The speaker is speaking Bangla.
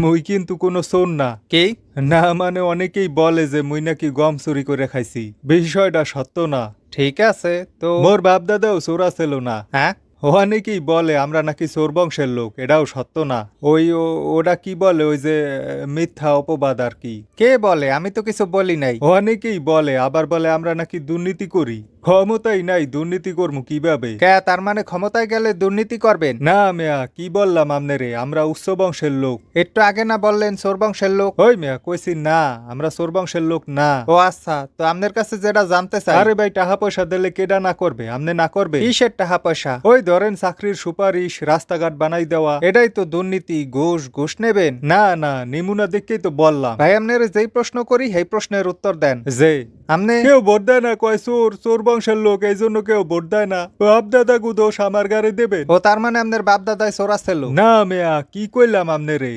মুই কিন্তু কোনো চোর না। কি? না মানে অনেকেই বলে যে মুই নাকি গম চুরি করে খাইছি। বিষয়টা সত্য না। ঠিক আছে তো। মোর বাপ দাদাও চোরা ছিল না। হ্যাঁ? অনেকেই বলে আমরা নাকি চোর বংশের লোক, এটাও সত্য না। ওরা কি বলে ওই যে মিথ্যা অপবাদ আর কি। কে বলে? আমি তো কিছু বলি নাই। অনেকেই বলে, আবার বলে আমরা নাকি দুর্নীতি করি। ক্ষমতাই নাই, দুর্নীতি করবো কিভাবে? কে তার মানে ক্ষমতায় গেলে দুর্নীতি করবেন? না মেয়া, কি বললাম আমনেরে, আমরা উচ্চ বংশের লোক। একটু আগে না বললেন চোর বংশের লোক? ওই মেয়া কইছি না, আমরা চোর বংশের লোক না। ও আচ্ছা, তো আপনার কাছে যেটা জানতে চাই। আরে ভাই, টাকা পয়সা দিলে কেডা না করবে? আমনে না করবে? কিসের টাকা পয়সা? ওই ধরেন চাকরির সুপারিশ, রাস্তাঘাট বানাই দেওয়া। এটাই তো দুর্নীতি। ঘুষ নেবেন? না না, নিমুনা দেখেই তো বললাম। ভাই আপনার যেই প্রশ্ন করি সেই প্রশ্নের উত্তর দেন। যে আপনি কেউ ভোট দেয় না, কয় চোর, চোর বংশের লোক, এই জন্য কেউ ভোট দেয় না। বাপ দাদা গু দোষ আমার গাড়ি দেবেন? ও তার মানে আপনার বাপ দাদাই চোরা ছিল? না মেয়া, কি কইলাম আমনেরে?